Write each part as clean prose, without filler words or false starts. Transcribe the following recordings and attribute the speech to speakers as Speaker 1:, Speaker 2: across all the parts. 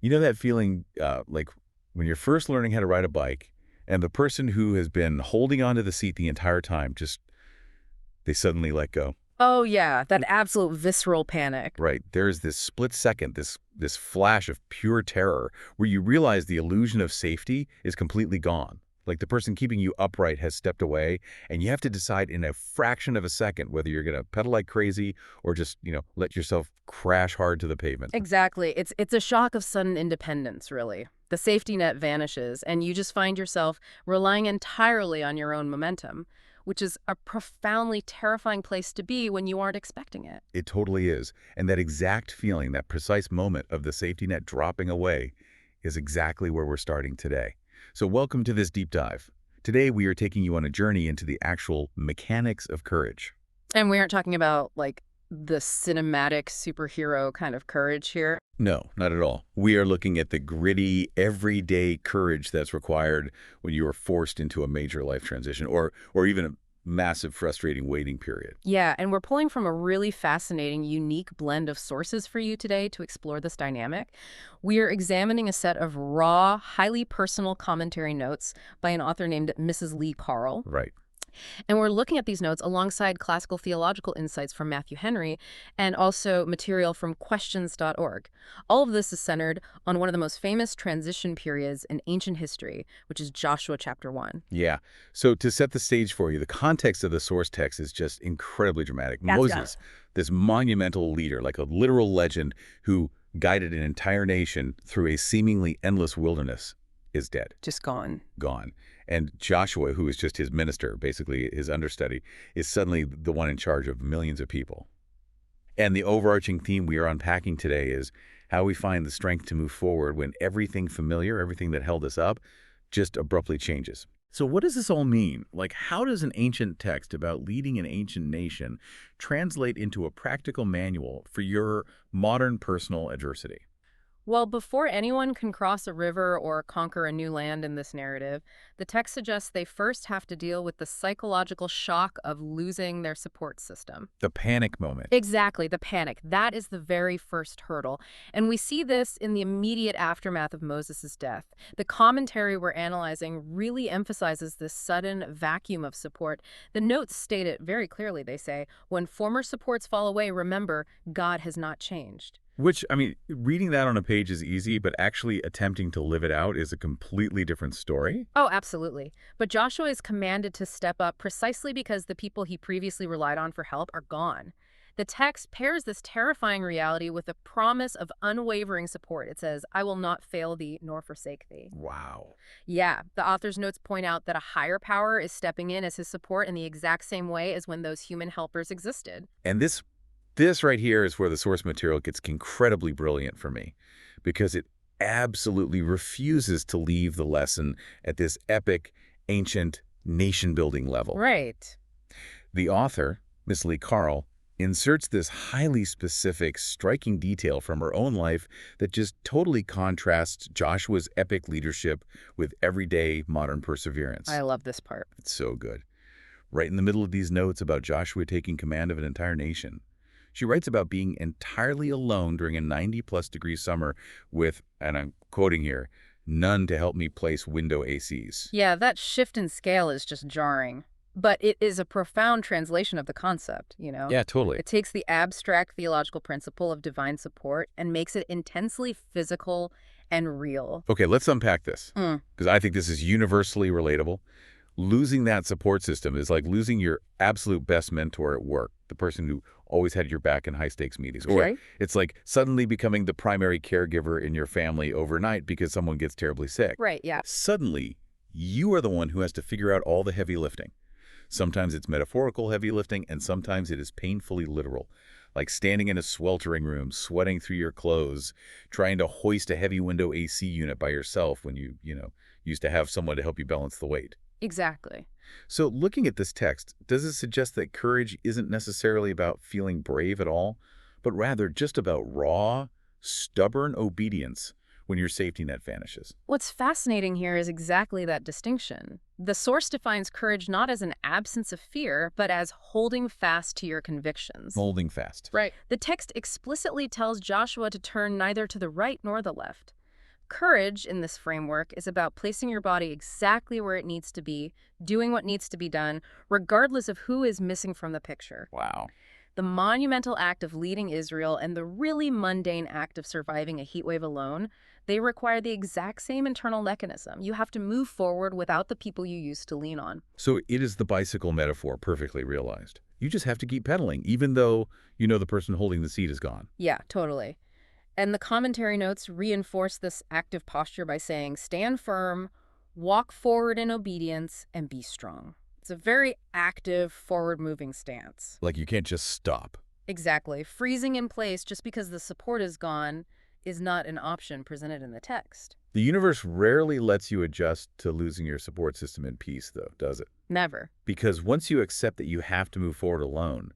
Speaker 1: You know that feeling like when you're first learning how to ride a bike and the person who has been holding onto the seat the entire time, just they suddenly let go.
Speaker 2: Oh, yeah, that absolute visceral panic.
Speaker 1: Right. There's this split second, this flash of pure terror where you realize the illusion of safety is completely gone. Like the person keeping you upright has stepped away, and you have to decide in a fraction of a second whether you're going to pedal like crazy or just, let yourself crash hard to the pavement.
Speaker 2: Exactly. It's a shock of sudden independence, really. The safety net vanishes, and you just find yourself relying entirely on your own momentum, which is a profoundly terrifying place to be when you aren't expecting it.
Speaker 1: It totally is. And that exact feeling, that precise moment of the safety net dropping away is exactly where we're starting today. So welcome to this deep dive. Today we are taking you on a journey into the actual mechanics of courage.
Speaker 2: And we aren't talking about, like, the cinematic superhero kind of courage here.
Speaker 1: No, not at all. We are looking at the gritty, everyday courage that's required when you are forced into a major life transition or even a massive, frustrating waiting period.
Speaker 2: Yeah, and we're pulling from a really fascinating, unique blend of sources for you today to explore this dynamic. We're examining a set of raw, highly personal commentary notes by an author named Mrs. Lee Carl.
Speaker 1: Right.
Speaker 2: And we're looking at these notes alongside classical theological insights from Matthew Henry and also material from questions.org. All of this is centered on one of the most famous transition periods in ancient history, which is Joshua chapter 1.
Speaker 1: Yeah. So to set the stage for you, the context of the source text is just incredibly dramatic.
Speaker 2: Yes,
Speaker 1: Moses, this monumental leader, like a literal legend who guided an entire nation through a seemingly endless wilderness, is dead.
Speaker 2: Just gone.
Speaker 1: Gone. And Joshua, who is just his minister, basically his understudy, is suddenly the one in charge of millions of people. And the overarching theme we are unpacking today is how we find the strength to move forward when everything familiar, everything that held us up, just abruptly changes. So what does this all mean? Like, how does an ancient text about leading an ancient nation translate into a practical manual for your modern personal adversity?
Speaker 2: Well, before anyone can cross a river or conquer a new land in this narrative, the text suggests they first have to deal with the psychological shock of losing their support system.
Speaker 1: The panic moment.
Speaker 2: Exactly, the panic. That is the very first hurdle. And we see this in the immediate aftermath of Moses' death. The commentary we're analyzing really emphasizes this sudden vacuum of support. The notes state it very clearly. They say, when former supports fall away, remember, God has not changed.
Speaker 1: Which, I mean, reading that on a page is easy, but actually attempting to live it out is a completely different story.
Speaker 2: Oh, absolutely. But Joshua is commanded to step up precisely because the people he previously relied on for help are gone. The text pairs this terrifying reality with a promise of unwavering support. It says, I will not fail thee nor forsake thee.
Speaker 1: Wow.
Speaker 2: Yeah, the author's notes point out that a higher power is stepping in as his support in the exact same way as when those human helpers existed.
Speaker 1: And this right here is where the source material gets incredibly brilliant for me, because it absolutely refuses to leave the lesson at this epic, ancient, nation-building level.
Speaker 2: Right.
Speaker 1: The author, Miss Lee Carl, inserts this highly specific, striking detail from her own life that just totally contrasts Joshua's epic leadership with everyday modern perseverance.
Speaker 2: I love this part.
Speaker 1: It's so good. Right in the middle of these notes about Joshua taking command of an entire nation, she writes about being entirely alone during a 90-plus degree summer with, and I'm quoting here, none to help me place window ACs.
Speaker 2: Yeah, that shift in scale is just jarring. But it is a profound translation of the concept, you know?
Speaker 1: Yeah, totally.
Speaker 2: It takes the abstract theological principle of divine support and makes it intensely physical and real.
Speaker 1: Okay, let's unpack this, because I think this is universally relatable. Losing that support system is like losing your absolute best mentor at work, the person who always had your back in high-stakes meetings. Or it's like suddenly becoming the primary caregiver in your family overnight because someone gets terribly sick.
Speaker 2: Right, yeah.
Speaker 1: Suddenly, you are the one who has to figure out all the heavy lifting. Sometimes it's metaphorical heavy lifting, and sometimes it is painfully literal, like standing in a sweltering room, sweating through your clothes, trying to hoist a heavy window AC unit by yourself when you used to have someone to help you balance the weight.
Speaker 2: Exactly.
Speaker 1: So looking at this text, does it suggest that courage isn't necessarily about feeling brave at all, but rather just about raw, stubborn obedience when your safety net vanishes?
Speaker 2: What's fascinating here is exactly that distinction. The source defines courage not as an absence of fear, but as holding fast to your convictions.
Speaker 1: Holding fast.
Speaker 2: Right. The text explicitly tells Joshua to turn neither to the right nor the left. Courage in this framework is about placing your body exactly where it needs to be, doing what needs to be done, regardless of who is missing from the picture.
Speaker 1: Wow.
Speaker 2: The monumental act of leading Israel and the really mundane act of surviving a heat wave alone, they require the exact same internal mechanism. You have to move forward without the people you used to lean on.
Speaker 1: So it is the bicycle metaphor perfectly realized. You just have to keep pedaling, even though you know the person holding the seat is gone.
Speaker 2: Yeah, totally. And the commentary notes reinforce this active posture by saying, stand firm, walk forward in obedience, and be strong. It's a very active, forward-moving stance.
Speaker 1: Like you can't just stop.
Speaker 2: Exactly. Freezing in place just because the support is gone is not an option presented in the text.
Speaker 1: The universe rarely lets you adjust to losing your support system in peace, though, does it?
Speaker 2: Never.
Speaker 1: Because once you accept that you have to move forward alone,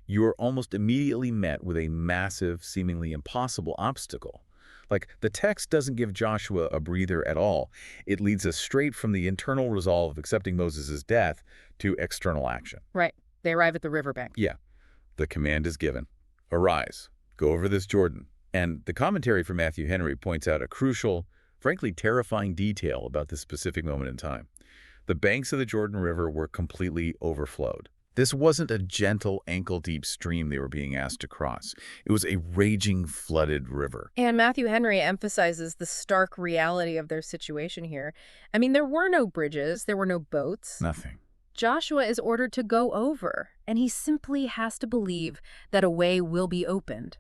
Speaker 1: you are almost immediately met with a massive, seemingly impossible obstacle. Like, the text doesn't give Joshua a breather at all. It leads us straight from the internal resolve of accepting Moses' death to external action.
Speaker 2: Right. They arrive at the riverbank.
Speaker 1: Yeah. The command is given. Arise, go over this Jordan. And the commentary from Matthew Henry points out a crucial, frankly terrifying detail about this specific moment in time. The banks of the Jordan River were completely overflowed. This wasn't a gentle, ankle-deep stream they were being asked to cross. It was a raging, flooded river.
Speaker 2: And Matthew Henry emphasizes the stark reality of their situation here. I mean, there were no bridges, there were no boats.
Speaker 1: Nothing.
Speaker 2: Joshua is ordered to go over, and he simply has to believe that a way will be opened.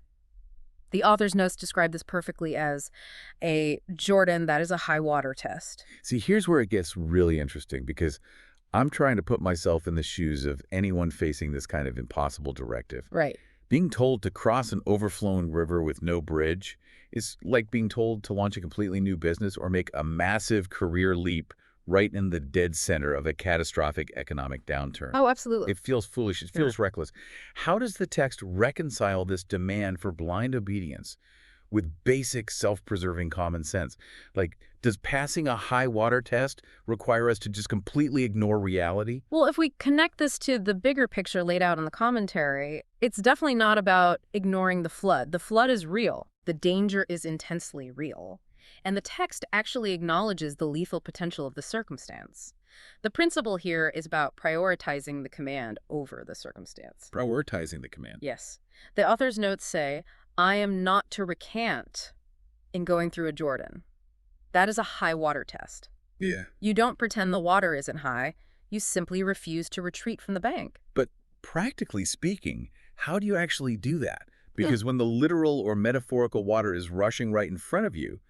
Speaker 2: The author's notes describe this perfectly as a Jordan that is a high water test.
Speaker 1: See, here's where it gets really interesting, because I'm trying to put myself in the shoes of anyone facing this kind of impossible directive.
Speaker 2: Right.
Speaker 1: Being told to cross an overflowing river with no bridge is like being told to launch a completely new business or make a massive career leap right in the dead center of a catastrophic economic downturn.
Speaker 2: Oh, absolutely.
Speaker 1: It feels foolish. It feels reckless. How does the text reconcile this demand for blind obedience with basic self-preserving common sense? Like, does passing a high water test require us to just completely ignore reality?
Speaker 2: Well, if we connect this to the bigger picture laid out in the commentary, it's definitely not about ignoring the flood. The flood is real. The danger is intensely real. And the text actually acknowledges the lethal potential of the circumstance. The principle here is about prioritizing the command over the circumstance.
Speaker 1: Prioritizing the command.
Speaker 2: Yes. The author's notes say, I am not to recant in going through a Jordan. That is a high water test.
Speaker 1: Yeah.
Speaker 2: You don't pretend the water isn't high. You simply refuse to retreat from the bank.
Speaker 1: But practically speaking, how do you actually do that? Because when the literal or metaphorical water is rushing right in front of you,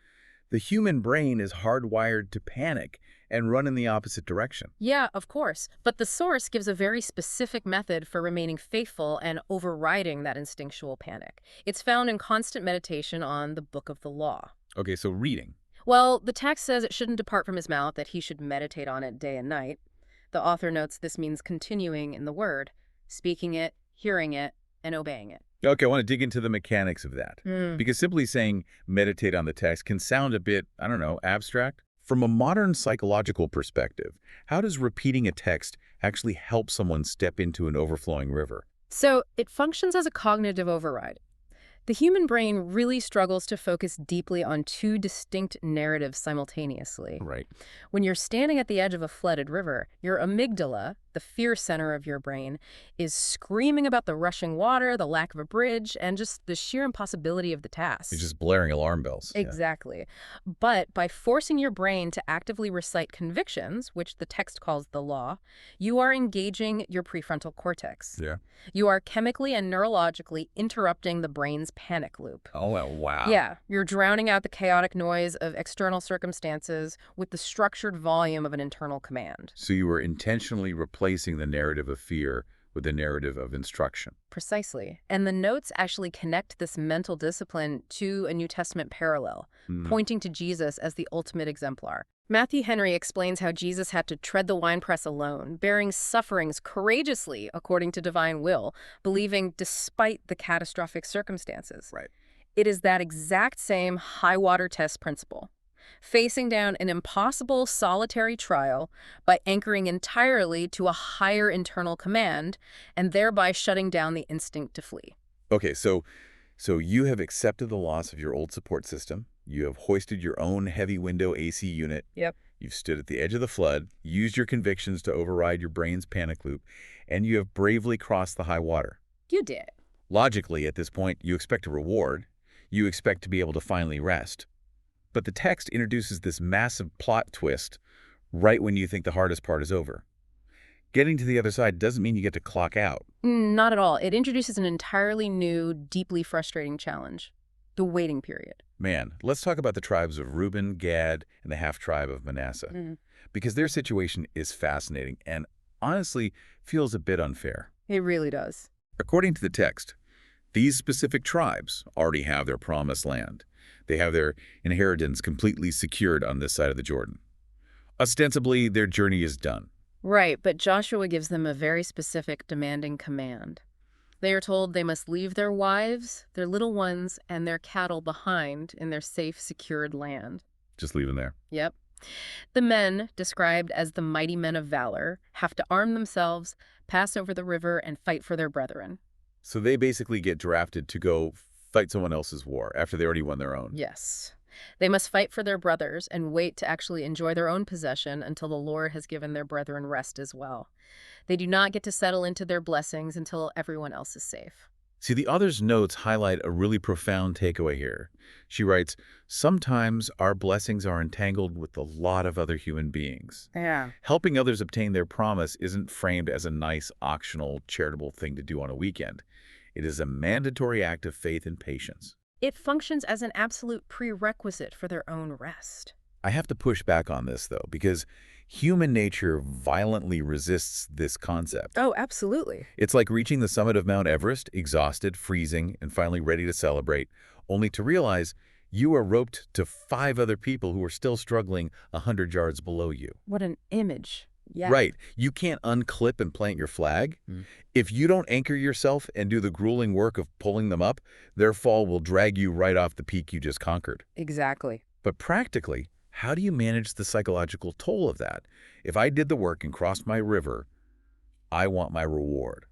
Speaker 1: the human brain is hardwired to panic and run in the opposite direction.
Speaker 2: Yeah, of course. But the source gives a very specific method for remaining faithful and overriding that instinctual panic. It's found in constant meditation on the book of the law.
Speaker 1: Okay, so reading.
Speaker 2: Well, the text says it shouldn't depart from his mouth, that he should meditate on it day and night. The author notes this means continuing in the word, speaking it, hearing it, and obeying it.
Speaker 1: Okay, I want to dig into the mechanics of that. Because simply saying meditate on the text can sound a bit, I don't know, abstract. From a modern psychological perspective, how does repeating a text actually help someone step into an overflowing river?
Speaker 2: So it functions as a cognitive override. The human brain really struggles to focus deeply on two distinct narratives simultaneously.
Speaker 1: Right.
Speaker 2: When you're standing at the edge of a flooded river, your amygdala, the fear center of your brain, is screaming about the rushing water, the lack of a bridge, and just the sheer impossibility of the task.
Speaker 1: It's just blaring alarm bells.
Speaker 2: Exactly. But by forcing your brain to actively recite convictions, which the text calls the law, you are engaging your prefrontal cortex.
Speaker 1: Yeah.
Speaker 2: You are chemically and neurologically interrupting the brain's panic loop.
Speaker 1: Oh, wow.
Speaker 2: Yeah, you're drowning out the chaotic noise of external circumstances with the structured volume of an internal command.
Speaker 1: So you were intentionally replacing the narrative of fear with the narrative of instruction.
Speaker 2: Precisely. And the notes actually connect this mental discipline to a New Testament parallel, pointing to Jesus as the ultimate exemplar. Matthew Henry explains how Jesus had to tread the winepress alone, bearing sufferings courageously according to divine will, believing despite the catastrophic circumstances.
Speaker 1: Right.
Speaker 2: It is that exact same high water test principle, facing down an impossible solitary trial by anchoring entirely to a higher internal command and thereby shutting down the instinct to flee.
Speaker 1: Okay, so you have accepted the loss of your old support system. You have hoisted your own heavy window AC unit.
Speaker 2: Yep.
Speaker 1: You've stood at the edge of the flood, used your convictions to override your brain's panic loop, and you have bravely crossed the high water.
Speaker 2: You did.
Speaker 1: Logically, at this point, you expect a reward. You expect to be able to finally rest. But the text introduces this massive plot twist right when you think the hardest part is over. Getting to the other side doesn't mean you get to clock out.
Speaker 2: Not at all. It introduces an entirely new, deeply frustrating challenge. The waiting period.
Speaker 1: Man, let's talk about the tribes of Reuben, Gad, and the half-tribe of Manasseh. Because their situation is fascinating and honestly feels a bit unfair.
Speaker 2: It really does.
Speaker 1: According to the text, these specific tribes already have their promised land. They have their inheritance completely secured on this side of the Jordan. Ostensibly, their journey is done.
Speaker 2: Right, but Joshua gives them a very specific, demanding command. They are told they must leave their wives, their little ones, and their cattle behind in their safe, secured land.
Speaker 1: Just leave them there.
Speaker 2: Yep. The men, described as the mighty men of valor, have to arm themselves, pass over the river, and fight for their brethren.
Speaker 1: So they basically get drafted to go fight someone else's war after they already won their own.
Speaker 2: Yes. They must fight for their brothers and wait to actually enjoy their own possession until the Lord has given their brethren rest as well. They do not get to settle into their blessings until everyone else is safe.
Speaker 1: See, the author's notes highlight a really profound takeaway here. She writes, sometimes our blessings are entangled with a lot of other human beings.
Speaker 2: Yeah.
Speaker 1: Helping others obtain their promise isn't framed as a nice, optional, charitable thing to do on a weekend. It is a mandatory act of faith and patience.
Speaker 2: It functions as an absolute prerequisite for their own rest.
Speaker 1: I have to push back on this, though, because human nature violently resists this concept.
Speaker 2: Oh, absolutely.
Speaker 1: It's like reaching the summit of Mount Everest, exhausted, freezing, and finally ready to celebrate, only to realize you are roped to 5 other people who are still struggling 100 yards below you.
Speaker 2: What an image. Yeah.
Speaker 1: Right. You can't unclip and plant your flag. If you don't anchor yourself and do the grueling work of pulling them up, their fall will drag you right off the peak you just conquered.
Speaker 2: Exactly.
Speaker 1: But practically, how do you manage the psychological toll of that? If I did the work and crossed my river, I want my reward.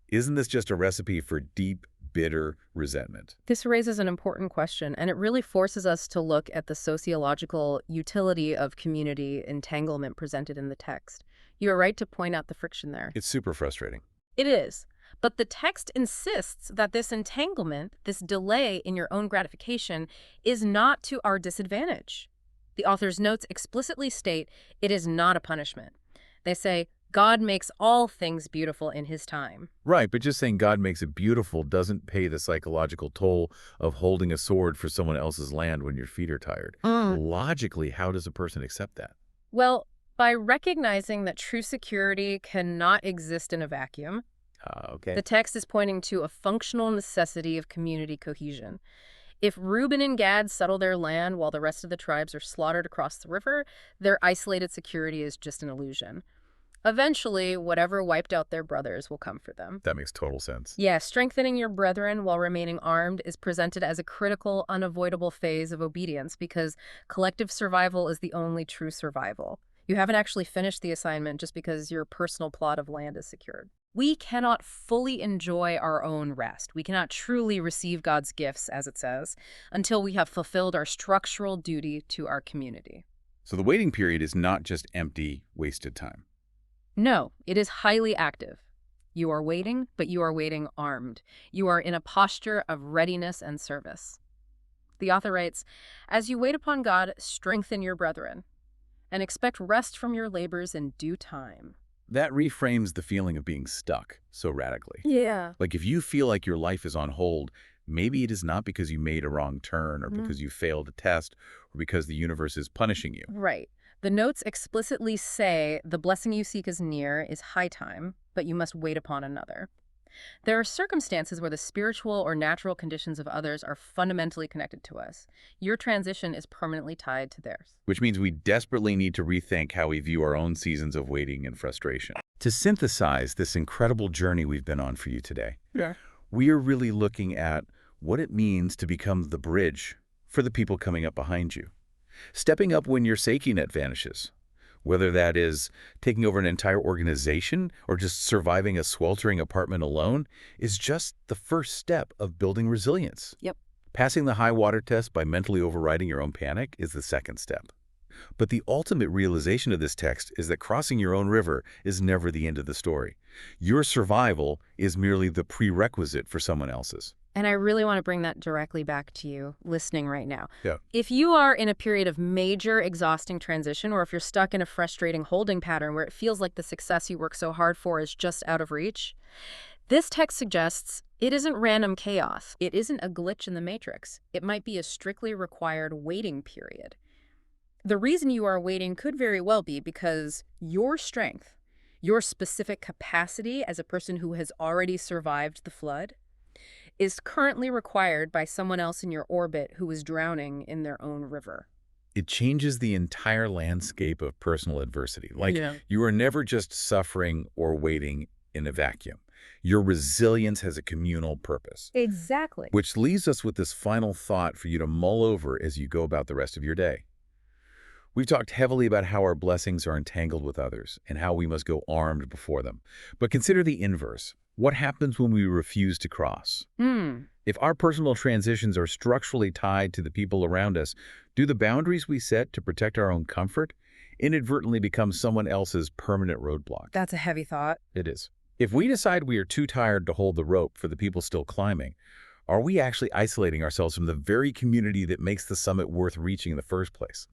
Speaker 1: Isn't this just a recipe for deep, bitter resentment?
Speaker 2: This raises an important question, and it really forces us to look at the sociological utility of community entanglement presented in the text. You are right to point out the friction there.
Speaker 1: It's super frustrating.
Speaker 2: It is. But the text insists that this entanglement, this delay in your own gratification, is not to our disadvantage. The author's notes explicitly state it is not a punishment. They say, God makes all things beautiful in his time.
Speaker 1: Right, but just saying God makes it beautiful doesn't pay the psychological toll of holding a sword for someone else's land when your feet are tired. Logically, how does a person accept that?
Speaker 2: Well, by recognizing that true security cannot exist in a vacuum,
Speaker 1: Okay.
Speaker 2: the text is pointing to a functional necessity of community cohesion. If Reuben and Gad settle their land while the rest of the tribes are slaughtered across the river, their isolated security is just an illusion. Eventually, whatever wiped out their brothers will come for them.
Speaker 1: That makes total sense.
Speaker 2: Yeah, strengthening your brethren while remaining armed is presented as a critical, unavoidable phase of obedience because collective survival is the only true survival. You haven't actually finished the assignment just because your personal plot of land is secured. We cannot fully enjoy our own rest. We cannot truly receive God's gifts, as it says, until we have fulfilled our structural duty to our community.
Speaker 1: So the waiting period is not just empty, wasted time.
Speaker 2: No, it is highly active. You are waiting, but you are waiting armed. You are in a posture of readiness and service. The author writes, as you wait upon God, strengthen your brethren, and expect rest from your labors in due time.
Speaker 1: That reframes the feeling of being stuck so radically.
Speaker 2: Yeah.
Speaker 1: Like if you feel like your life is on hold, maybe it is not because you made a wrong turn or because you failed a test or because the universe is punishing you.
Speaker 2: Right. The notes explicitly say the blessing you seek is near is high time, but you must wait upon another. There are circumstances where the spiritual or natural conditions of others are fundamentally connected to us. Your transition is permanently tied to theirs.
Speaker 1: Which means we desperately need to rethink how we view our own seasons of waiting and frustration. To synthesize this incredible journey we've been on for you today, we are really looking at what it means to become the bridge for the people coming up behind you. Stepping up when your safety net vanishes, whether that is taking over an entire organization or just surviving a sweltering apartment alone, is just the first step of building resilience.
Speaker 2: Yep.
Speaker 1: Passing the high water test by mentally overriding your own panic is the second step. But the ultimate realization of this text is that crossing your own river is never the end of the story. Your survival is merely the prerequisite for someone else's.
Speaker 2: And I really want to bring that directly back to you listening right now.
Speaker 1: Yeah.
Speaker 2: If you are in a period of major exhausting transition, or if you're stuck in a frustrating holding pattern where it feels like the success you work so hard for is just out of reach, this text suggests it isn't random chaos. It isn't a glitch in the matrix. It might be a strictly required waiting period. The reason you are waiting could very well be because your strength, your specific capacity as a person who has already survived the flood, is currently required by someone else in your orbit who is drowning in their own river.
Speaker 1: It changes the entire landscape of personal adversity.
Speaker 2: Yeah.
Speaker 1: You are never just suffering or waiting in a vacuum. Your resilience has a communal purpose.
Speaker 2: Exactly.
Speaker 1: Which leaves us with this final thought for you to mull over as you go about the rest of your day. We've talked heavily about how our blessings are entangled with others and how we must go armed before them. But consider the inverse. What happens when we refuse to cross? If our personal transitions are structurally tied to the people around us, do the boundaries we set to protect our own comfort inadvertently become someone else's permanent roadblock?
Speaker 2: That's a heavy thought.
Speaker 1: It is. If we decide we are too tired to hold the rope for the people still climbing, are we actually isolating ourselves from the very community that makes the summit worth reaching in the first place?